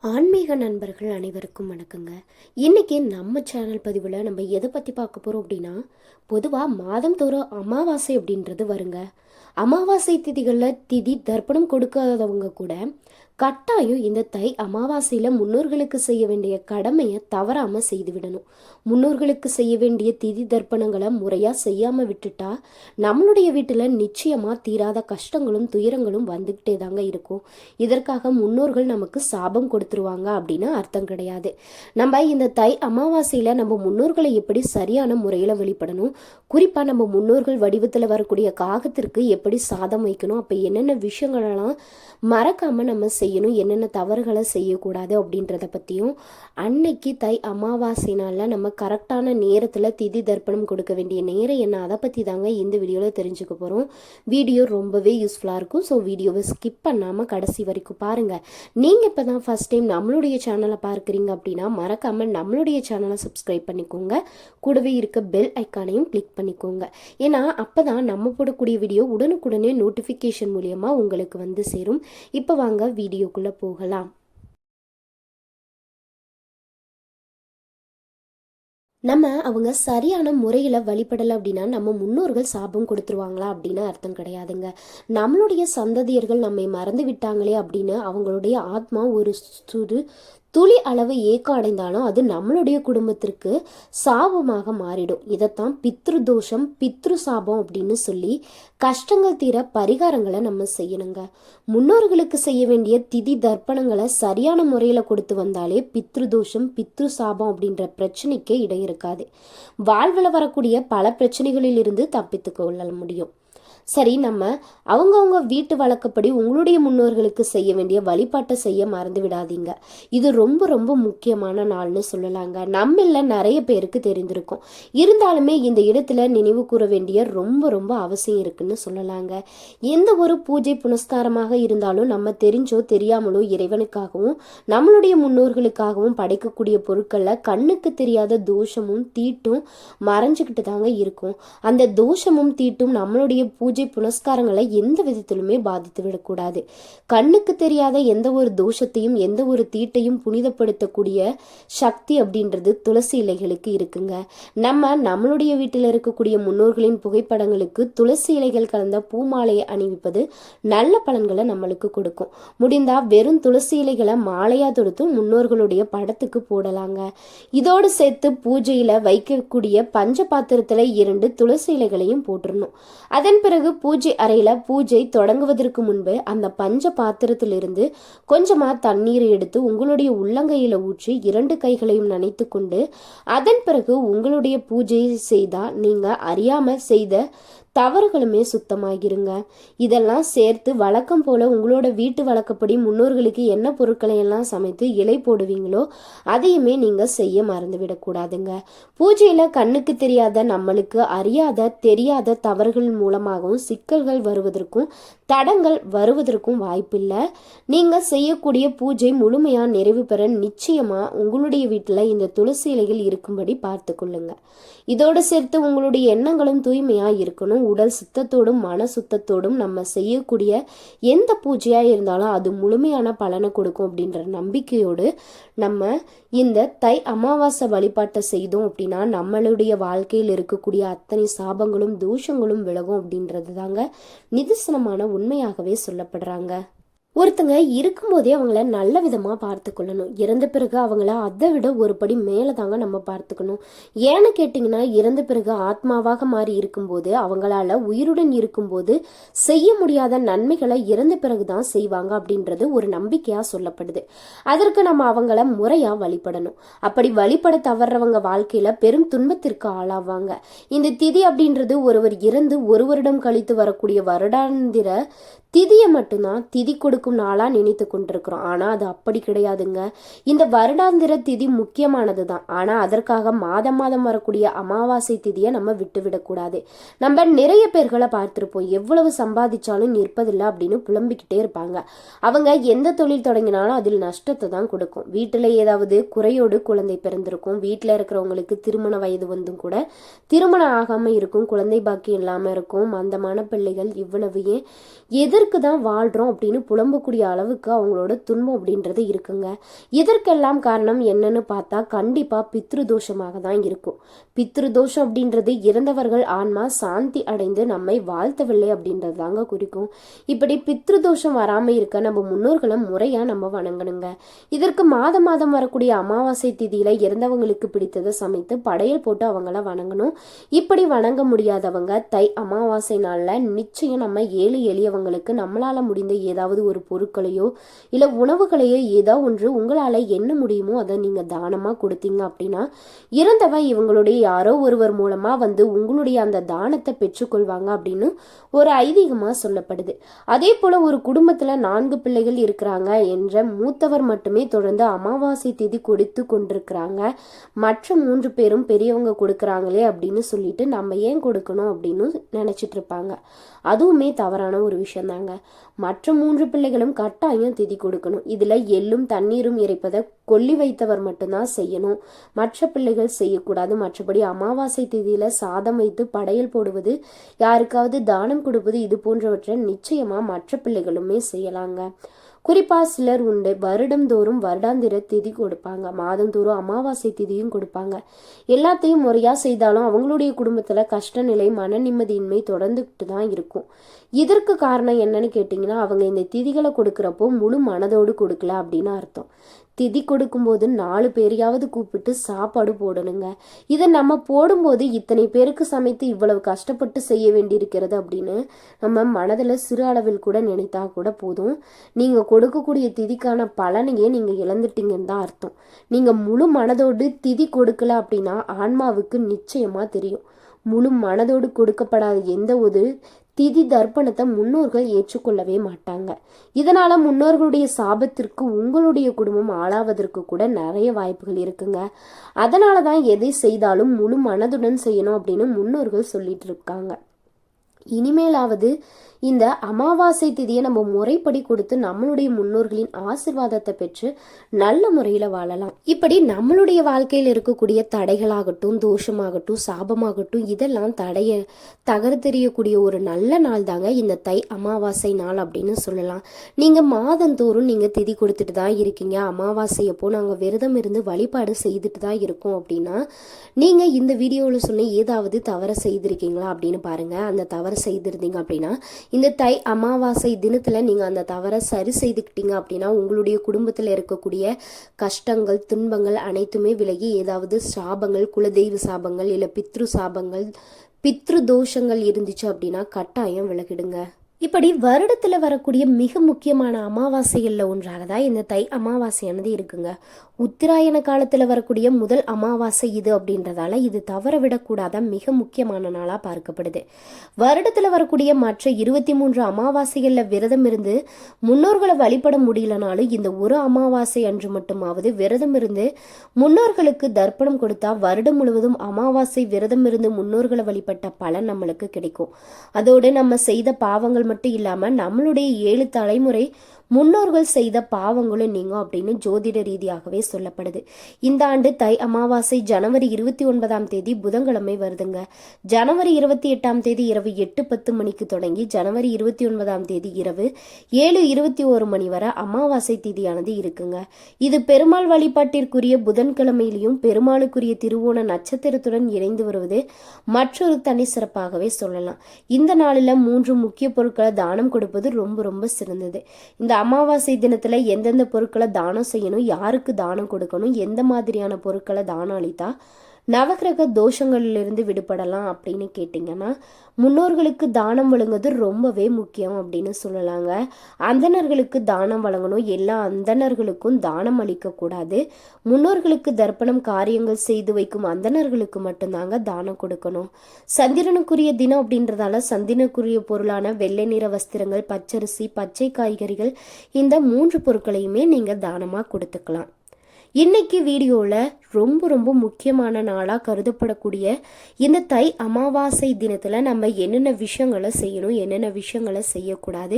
ஆன்மீக நண்பர்கள் அனைவருக்கும் வணக்கங்க. இன்னைக்கு நம்ம சேனல் பதிவில் நம்ம எதை பற்றி பார்க்க போகிறோம் அப்படின்னா, பொதுவாக மாதந்தோறும் அமாவாசை அப்படின்றது வருங்க. அமாவாசை திதிகளில் திதி தர்ப்பணம் கொடுக்காதவங்க கூட கட்டாயம் இந்த தை அமாவாசையில் முன்னோர்களுக்கு செய்ய வேண்டிய கடமையை தவறாமல் செய்து விடணும். முன்னோர்களுக்கு செய்ய வேண்டிய திதி தர்ப்பணங்களை முறையாக செய்யாமல் விட்டுட்டா நம்மளுடைய வீட்டில் நிச்சயமாக தீராத கஷ்டங்களும் துயரங்களும் வந்துக்கிட்டே தாங்க இருக்கும். இதற்காக முன்னோர்கள் நமக்கு சாபம் கொடுத்துருவாங்க அப்படின்னு அர்த்தம் கிடையாது. நம்ம இந்த தை அமாவாசையில் நம்ம முன்னோர்களை எப்படி சரியான முறையில் வெளிப்படணும், குறிப்பாக நம்ம முன்னோர்கள் வடிவத்தில் வரக்கூடிய காகத்திற்கு எப்படி சாதம் வைக்கணும், அப்போ என்னென்ன விஷயங்களெல்லாம் மறக்காமல் நம்ம செய்யணும், என்னென்ன தவறுகளை செய்யக்கூடாது அப்படின்றத பற்றியும், அன்னைக்கு தை அமாவாசை நாளில் நம்ம கரெக்டான நேரத்தில் திதி தர்ப்பணம் கொடுக்க வேண்டிய நேரம் என்ன, அதை பற்றி தாங்க இந்த வீடியோவில் தெரிஞ்சுக்க போகிறோம். வீடியோ ரொம்பவே யூஸ்ஃபுல்லாக இருக்கும். ஸோ வீடியோவை ஸ்கிப் பண்ணாமல் கடைசி வரைக்கும் பாருங்கள். நீங்கள் இப்போ தான் ஃபஸ்ட் டைம் நம்மளுடைய சேனலை பார்க்குறீங்க அப்படின்னா மறக்காமல் நம்மளுடைய சேனலை சப்ஸ்கிரைப் பண்ணிக்கோங்க. கூடவே இருக்க பெல் ஐக்கானையும் கிளிக் பண்ணிக்கோங்க. ஏன்னா அப்போ தான் நம்ம போடக்கூடிய வீடியோ உடனுக்குடனே நோட்டிஃபிகேஷன் மூலியமாக உங்களுக்கு வந்து சேரும். இப்போ வாங்க வீடியோக்குள்ள போகலாம். நம்ம அவங்க சரியான முறையில் வழிபடலை அப்படின்னா நம்ம முன்னோர்கள் சாபம் கொடுத்துருவாங்களா அப்படின்னு அர்த்தம் கிடையாதுங்க. நம்மளுடைய சந்ததியர்கள் நம்மை மறந்து விட்டாங்களே அப்படின்னு அவங்களுடைய ஆத்மா ஒரு துளி அளவு ஏக்கம் அடைந்தாலும் அது நம்மளுடைய குடும்பத்திற்கு சாபமாக மாறிடும். இதைத்தான் பித்ரு தோஷம் பித்ரு சாபம் அப்படின்னு சொல்லி கஷ்டங்கள் தீர பரிகாரங்களை நம்ம செய்யணுங்க. முன்னோர்களுக்கு செய்ய வேண்டிய திதி தர்ப்பணங்களை சரியான முறையில் கொடுத்து வந்தாலே பித்ரு தோஷம் பித்ரு சாபம் அப்படின்ற பிரச்சனைக்கே இடம் இருக்காது. வாழ்வில் வரக்கூடிய பல பிரச்சனைகளில் இருந்து தப்பித்து கொள்ள முடியும். சரி, நம்ம அவங்கவுங்க வீட்டு வழக்கப்படி உங்களுடைய முன்னோர்களுக்கு செய்ய வேண்டிய வழிபாட்டை செய்ய மறந்து விடாதீங்க. இது ரொம்ப ரொம்ப முக்கியமான நாள்னு சொல்லலாங்க. நம்மள நிறைய பேருக்கு தெரிந்திருக்கும். இருந்தாலுமே இந்த இடத்துல நினைவு கூற வேண்டிய ரொம்ப ரொம்ப அவசியம் இருக்குன்னு சொல்லலாங்க. எந்த ஒரு பூஜை புனஸ்காரமாக இருந்தாலும் நம்ம தெரிஞ்சோ தெரியாமலோ இறைவனுக்காகவும் நம்மளுடைய முன்னோர்களுக்காகவும் படைக்கக்கூடிய பொருட்களில் கண்ணுக்கு தெரியாத தோஷமும் தீட்டும் மறைஞ்சுக்கிட்டு தாங்க இருக்கும். அந்த தோஷமும் தீட்டும் நம்மளுடைய பூஜை புனஸ்காரங்களை எந்த விதத்திலுமே பாதித்து விடக்கூடாது. கண்ணுக்கு தெரியாத எந்த ஒரு தோஷத்தையும் எந்த ஒரு தீட்டையும் புனிதப்படுத்தக்கூடிய சக்தி அப்படின்றது துளசி இலைகளுக்கு இருக்குங்க. நம்மளுடைய வீட்டில் இருக்கக்கூடிய முன்னோர்களின் புகைப்படங்களுக்கு துளசி இலைகள் கலந்த பூமாலையை அணிவிப்பது நல்ல பலன்களை நம்மளுக்கு கொடுக்கும். முடிந்தா வெறும் துளசி இலைகளை மாலையா தொடுத்து முன்னோர்களுடைய படத்துக்கு போடலாங்க. இதோடு சேர்த்து பூஜையில வைக்கக்கூடிய பஞ்ச பாத்திரத்துல 2 துளசி இலைகளையும் போட்டுடணும். அதன் பிறகு பூஜை அறையில பூஜை தொடங்குவதற்கு முன்பு அந்த பஞ்ச பாத்திரத்திலிருந்து கொஞ்சமா தண்ணீர் எடுத்து உங்களுடைய உள்ளங்கையில ஊற்றி 2 கைகளையும் நனைத்து கொண்டு அதன் பிறகு உங்களுடைய பூஜையை செய்தா நீங்க அறியாம செய்த தவறுகளுமே சுத்தமாகிருங்க. இதெல்லாம் சேர்த்து வழக்கம் போல உங்களோட வீட்டு வழக்கப்படி முன்னோர்களுக்கு என்ன பொருட்களை எல்லாம் சமைத்து இலை போடுவீங்களோ அதையுமே நீங்க செய்ய மறந்து விடக்கூடாதுங்க. பூஜையில கண்ணுக்கு தெரியாத நம்மளுக்கு அறியாத தெரியாத தவறுகள் மூலமாகவும் சிக்கல்கள் வருவதற்கும் தடங்கள் வருவதற்கும் வாய்ப்பில்லை. நீங்க செய்யக்கூடிய பூஜை முழுமையா நிறைவு பெற நிச்சயமா உங்களுடைய வீட்டுல இந்த துளசி இலைகள் இருக்கும்படி பார்த்து கொள்ளுங்க. இதோடு சேர்த்து உங்களுடைய எண்ணங்களும் தூய்மையா இருக்கணும். உடல் சுத்தத்தோடும் மன சுத்தத்தோடும் நம்ம செய்யக்கூடிய எந்த பூஜையா இருந்தாலும் அது முழுமையான பலனை கொடுக்கும் அப்படின்ற நம்பிக்கையோடு நம்ம இந்த தை அமாவாசை வழிபாட்டை செய்தோம் அப்படின்னா நம்மளுடைய வாழ்க்கையில் இருக்கக்கூடிய அத்தனை சாபங்களும் தோஷங்களும் விலகும் அப்படின்றது தாங்க நிதர்சனமான உண்மையாகவே சொல்லப்படுறாங்க. ஒருத்தங்க இருக்கும்போதே அவங்கள நல்ல விதமாக பார்த்து கொள்ளணும். இறந்த பிறகு அவங்கள அதை விட ஒரு படி மேலே தாங்க நம்ம பார்த்துக்கணும். ஏன்னு கேட்டிங்கன்னா, இறந்த பிறகு ஆத்மாவாக மாறி இருக்கும்போது அவங்களால உயிருடன் இருக்கும்போது செய்ய முடியாத நன்மைகளை இறந்த பிறகு தான் செய்வாங்க அப்படின்றது ஒரு நம்பிக்கையாக சொல்லப்படுது. அதற்கு நம்ம அவங்கள முறையாக வழிபடணும். அப்படி வழிபட தவறுறவங்க வாழ்க்கையில் பெரும் துன்பத்திற்கு ஆளாவாங்க. இந்த திதி அப்படின்றது ஒருவர் இறந்து 1 வருடம் கழித்து வரக்கூடிய வருடாந்திர திதியை மட்டும்தான் திதி கொடுக்கும் நாளா நினைத்து கொண்டிருக்கிறோம். ஆனா அது அப்படி கிடையாதுங்க. இந்த வருடாந்திர திதி முக்கியமானது தான். ஆனா அதற்காக மாதம் மாதம் வரக்கூடிய அமாவாசை திதியை நம்ம விட்டு விடக்கூடாது. நம்ம நிறைய பேர்களை பார்த்திருப்போம், எவ்வளவு சம்பாதிச்சாலும் நிற்பதில்லை அப்படின்னு புலம்பிக்கிட்டே இருப்பாங்க. அவங்க எந்த தொழில் தொடங்கினாலும் அதில் நஷ்டத்தை தான் கொடுக்கும். வீட்டுல ஏதாவது குறையோடு குழந்தை பிறந்திருக்கும். வீட்டுல இருக்கிறவங்களுக்கு திருமண வயது வந்தும் கூட திருமணம் ஆகாம இருக்கும், குழந்தை பாக்கியம் இல்லாம இருக்கும், மந்தமான பிள்ளைகள். இவ்வளவு எதற்கு தான் வாழ்றோம் அப்படின்னு புலம்பக்கூடிய அளவுக்கு அவங்களோட துன்பம் அப்படின்றது இருக்குங்க. இதற்கெல்லாம் காரணம் என்னன்னு பார்த்தா கண்டிப்பா பித்ருதோஷமாக தான் இருக்கும். பித்ருதோஷம் அப்படின்றது இறந்தவர்கள் ஆன்மா சாந்தி அடைந்து நம்மை வாழ்த்தவில்லை அப்படின்றது தாங்க குறிக்கும். இப்படி பித்ருதோஷம் வராம இருக்க நம்ம முன்னோர்களை முறையா நம்ம வணங்கணுங்க. இதற்கு மாதம் மாதம் வரக்கூடிய அமாவாசை திதியில இறந்தவங்களுக்கு பிடித்ததை சமைத்து படையல் போட்டு அவங்கள வணங்கணும். இப்படி வணங்க முடியாதவங்க தை அமாவாசை நாள்ல நிச்சயம் நம்ம ஏழை எளியவங்களுக்கு நம்மளால முடிந்த ஏதாவது ஒரு பொருட்களையோ இல்ல உணவுகளையோ ஏதோ ஒன்று உங்களால என்ன முடியுமோ அதை நீங்க தானமா கொடுத்தீங்க அப்படின்னா இறந்தவ இவங்களுடைய யாரோ ஒருவர் மூலமா வந்து உங்களுடைய அந்த தானத்தை பெற்றுக்கொள்வாங்க அப்படின்னு ஒரு ஐதீகமா சொல்லப்படுது. அதே போல ஒரு குடும்பத்துல 4 பிள்ளைகள் இருக்கிறாங்க என்ற மூத்தவர் மட்டுமே தொடர்ந்து அமாவாசை திதி கொடுத்து கொண்டிருக்கிறாங்க. மற்ற 3 பேரும் பெரியவங்க கொடுக்கறாங்களே அப்படின்னு சொல்லிட்டு நம்ம ஏன் கொடுக்கணும் அப்படின்னு நினைச்சிட்டு இருப்பாங்க. அதுவுமே தவறான ஒரு விஷயம் தாங்க. மற்ற 3 பிள்ளைகளும் கட்டாயம் திதி கொடுக்கணும். இதுல எள்ளும் தண்ணீரும் இறைப்பதை கொல்லி வைத்தவர் மட்டும்தான் செய்யணும், மற்ற பிள்ளைகள் செய்யக்கூடாது. மற்றபடி அமாவாசை திதியில சாதம் வைத்து படையல் போடுவது, யாருக்காவது தானம் கொடுப்பது, இது போன்றவற்றை நிச்சயமா மற்ற பிள்ளைகளுமே செய்யலாங்க. குறிப்பா சிலர் உண்டு, வருடந்தோறும் வருடாந்திர திதி கொடுப்பாங்க, மாதந்தோறும் அமாவாசை திதியும் கொடுப்பாங்க. எல்லாத்தையும் முறையா செய்தாலும் அவங்களுடைய குடும்பத்துல கஷ்ட நிலை, மன நிம்மதியின்மை தொடர்ந்துகிட்டு தான் இருக்கும். இதற்கு காரணம் என்னன்னு கேட்டீங்கன்னா, அவங்க இந்த திதிகளை கொடுக்கறப்போ முழு மனதோடு கொடுக்கல அப்படின்னு அர்த்தம். திதி கொடுக்கும்போது 4 பேரையாவது கூப்பிட்டு சாப்பாடு போடணுங்க. இதை நம்ம போடும்போது இத்தனை பேருக்கு சமைத்து இவ்வளவு கஷ்டப்பட்டு செய்ய வேண்டியிருக்கிறது அப்படின்னு நம்ம மனதில் சிறு அளவில் கூட நினைத்தா கூட போதும். நீங்கள் கொடுக்கக்கூடிய திதிக்கான பலனையே நீங்கள் இழந்துட்டீங்கன்னு தான் அர்த்தம். நீங்கள் முழு மனதோடு திதி கொடுக்கல அப்படின்னா ஆன்மாவுக்கு நிச்சயமாக தெரியும். முழு மனதோடு கொடுக்கப்படாத எந்த ஒரு திதி தர்ப்பணத்தை முன்னோர்கள் ஏற்றுக்கொள்ளவே மாட்டாங்க. இதனால முன்னோர்களுடைய சாபத்திற்கு உங்களுடைய குடும்பம் ஆளாவதற்கு கூட நிறைய வாய்ப்புகள் இருக்குங்க. அதனாலதான் எதை செய்தாலும் முழு மனதுடன் செய்யணும் அப்படின்னு முன்னோர்கள் சொல்லிட்டு இருக்காங்க. இனிமேலாவது இந்த அமாவாசை திதியை நம்ம முறைப்படி கொடுத்து நம்மளுடைய முன்னோர்களின் ஆசிர்வாதத்தை பெற்று நல்ல முறையில் வாழலாம். இப்படி நம்மளுடைய வாழ்க்கையில் இருக்கக்கூடிய தடைகளாகட்டும், தோஷமாகட்டும், சாபமாகட்டும், இதெல்லாம் தகர்த்தெறியக்கூடிய ஒரு நல்ல நாள் தாங்க இந்த தை அமாவாசை நாள் அப்படின்னு சொல்லலாம். நீங்கள் மாதந்தோறும் நீங்கள் திதி கொடுத்துட்டு தான் இருக்கீங்க, அமாவாசையப்போ நாங்கள் விரதம் இருந்து வழிபாடு செய்துட்டு தான் இருக்கோம் அப்படின்னா நீங்கள் இந்த வீடியோவில் சொன்ன ஏதாவது தவறு செய்திருக்கீங்களா அப்படின்னு பாருங்கள். அந்த தவறு செய்திருந்தீங்க அப்படின்னா இந்த தை அமாவாசை தினத்துல நீங்க அந்த தவறை சரி செய்துக்கிட்டீங்க அப்படின்னா உங்களுடைய குடும்பத்துல இருக்கக்கூடிய கஷ்டங்கள், துன்பங்கள் அனைத்துமே விலகி ஏதாவது சாபங்கள், குலதெய்வ சாபங்கள் இல்ல பித்ரு சாபங்கள், பித்ரு தோஷங்கள் இருந்துச்சு அப்படின்னா கட்டாயம் விலகிடுங்க. இப்படி வருடத்துல வரக்கூடிய மிக முக்கியமான அமாவாசைகள்ல ஒன்றாக தான் இந்த தை அமாவாசையானது இருக்குங்க. உத்தராயண காலத்துல வரக்கூடிய முதல் அமாவாசை இது அப்படின்றதால இது தவற விடக்கூடாத மிக முக்கியமான நாளா பார்க்கப்படுது. வருடத்துல வரக்கூடிய மற்ற 23 அமாவாசைகள்ல விரதம் இருந்து முன்னோர்களை வழிபட முடியலனாலும் இந்த ஒரு அமாவாசை அன்று மட்டுமாவது விரதம் இருந்து முன்னோர்களுக்கு தர்ப்பணம் கொடுத்தா வருடம் முழுவதும் அமாவாசை விரதம் இருந்து முன்னோர்களை வழிபட்ட பலன் நம்மளுக்கு கிடைக்கும். அதோடு நம்ம செய்த பாவங்கள் மட்டும் இல்லாம நம்மளுடைய 7 தலைமுறை முன்னோர்கள் செய்த பாவங்களும் நீங்கும் அப்படின்னு ஜோதிட ரீதியாகவே சொல்லப்படுது. இந்த ஆண்டு தை அமாவாசை ஜனவரி 29 புதன்கிழமை வருதுங்க. ஜனவரி 28 இரவு 8:10 மணிக்கு தொடங்கி ஜனவரி 29 இரவு 7:21 மணி வரை அமாவாசை திதியானது இருக்குங்க. இது பெருமாள் வழிபாட்டிற்குரிய புதன்கிழமையிலையும் பெருமாளுக்குரிய திருவோண நட்சத்திரத்துடன் இணைந்து வருவது மற்றொரு தனி சிறப்பாகவே சொல்லலாம். இந்த நாளில் 3 முக்கிய பொருட்களை தானம் கொடுப்பது ரொம்ப ரொம்ப சிறந்தது. இந்த அமாவாசை தினத்துல எந்தெந்த பொருட்களை தானம் செய்யணும், யாருக்கு தானம் கொடுக்கணும், எந்த மாதிரியான பொருட்களை தானம் அளித்தா நவகிரக தோஷங்களிலிருந்து விடுபடலாம் அப்படின்னு கேட்டிங்கன்னா முன்னோர்களுக்கு தானம் வழங்குவது ரொம்பவே முக்கியம் அப்படின்னு சொல்லலாங்க. அந்தணர்களுக்கு தானம் வழங்கணும், எல்லா அந்தணர்களுக்கும் தானம் அளிக்கக்கூடாது. முன்னோர்களுக்கு தர்ப்பணம் காரியங்கள் செய்து வைக்கும் அந்தணர்களுக்கு மட்டும்தாங்க தானம் கொடுக்கணும். சந்திரனுக்குரிய தினம் அப்படின்றதால சந்திரனுக்குரிய பொருளான வெள்ளை நிற வஸ்திரங்கள், பச்சரிசி, பச்சை காய்கறிகள், இந்த 3 பொருட்களையுமே நீங்கள் தானமாக கொடுத்துக்கலாம். இன்னைக்கு வீடியோவில் ரொம்ப ரொம்ப முக்கியமான நாளாக கருதப்படக்கூடிய இந்த தை அமாவாசை தினத்தில் நம்ம என்னென்ன விஷயங்களை செய்யணும், என்னென்ன விஷயங்களை செய்யக்கூடாது,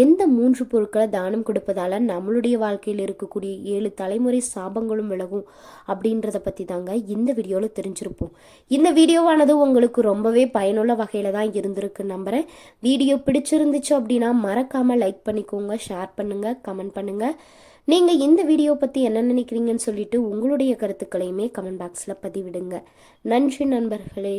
எந்த 3 பொருட்களை தானம் கொடுப்பதால் நம்மளுடைய வாழ்க்கையில் இருக்கக்கூடிய 7 தலைமுறை சாபங்களும் விலகும் அப்படின்றத பற்றி தாங்க இந்த வீடியோவில் தெரிஞ்சிருப்போம். இந்த வீடியோவானது உங்களுக்கு ரொம்பவே பயனுள்ள வகையில் தான் இருந்திருக்கு நம்புகிறேன். வீடியோ பிடிச்சிருந்துச்சு அப்படின்னா மறக்காமல் லைக் பண்ணிக்கோங்க, ஷேர் பண்ணுங்கள், கமெண்ட் பண்ணுங்கள். நீங்கள் இந்த வீடியோ பற்றி என்ன நினைக்கிறீங்கன்னு சொல்லிட்டு உங்களுடைய கருத்துக்களையுமே கமெண்ட் பாக்ஸில் பதிவிடுங்க. நன்றி நண்பர்களே.